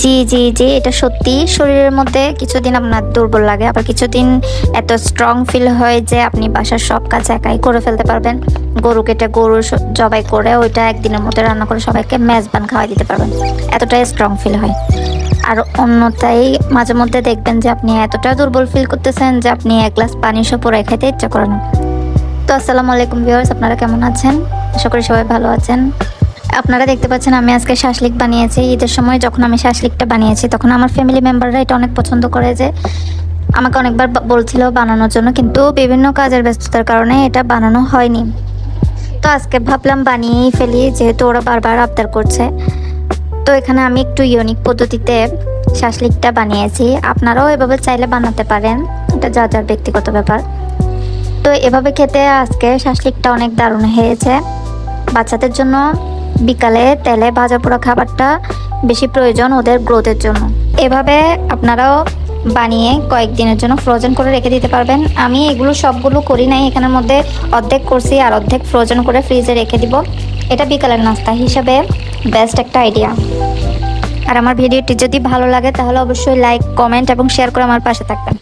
জি, জি, জি, এটা সত্যি। শরীরের মধ্যে কিছুদিন আপনার দুর্বল লাগে, আবার কিছুদিন এত স্ট্রং ফিল হয় যে আপনি বাসার সব কাজ একাই করে ফেলতে পারবেন। গরু কেটে গরু জবাই করে ওইটা একদিনের মধ্যে রান্না করে সবাইকে মেজবান খাওয়াই দিতে পারবেন। এতটাই স্ট্রং ফিল হয়। আর অন্যথায় মাঝে মধ্যে দেখবেন যে আপনি এতটা দুর্বল ফিল করতেছেন যে আপনি এক গ্লাস পানি সহ পুরাই খেতে ইচ্ছা করে না। তো আসসালামু আলাইকুম ভিউয়ার্স, আপনারা কেমন আছেন? আশা করি সবাই ভালো আছেন। আপনারা দেখতে পাচ্ছেন আমি আজকে শাসলিক বানিয়েছি। ঈদের সময় যখন আমি শাসলিকটা বানিয়েছি তখন আমার ফ্যামিলি মেম্বাররা এটা অনেক পছন্দ করে, যে আমাকে অনেকবার বলছিল বানানোর জন্য, কিন্তু বিভিন্ন কাজের ব্যস্ততার কারণে এটা বানানো হয়নি। তো আজকে ভাবলাম বানিয়েই ফেলি, যেহেতু ওরা বারবার আবদার করছে। তো এখানে আমি একটু ইউনিক পদ্ধতিতে শাসলিকটা বানিয়েছি। আপনারাও এভাবে চাইলে বানাতে পারেন, এটা যার যার ব্যক্তিগত ব্যাপার। তো এভাবে খেতে আজকে শাসলিকটা অনেক দারুণ হয়েছে। বাচ্চাদের জন্য বিকালে তেলে ভাজা পোড়া খাবারটা বেশি প্রয়োজন ওদের গ্রোথের জন্য। এভাবে আপনারাও বানিয়ে কয়েকদিনের জন্য ফ্রোজেন করে রেখে দিতে পারবেন। আমি এগুলো সবগুলো করি নাই, এখানের মধ্যে অর্ধেক করছি আর অর্ধেক ফ্রোজেন করে ফ্রিজে রেখে দিব। এটা বিকালের নাস্তা হিসাবে বেস্ট একটা আইডিয়া। আর আমার ভিডিওটি যদি ভালো লাগে তাহলে অবশ্যই লাইক, কমেন্ট এবং শেয়ার করে আমার পাশে থাকবেন।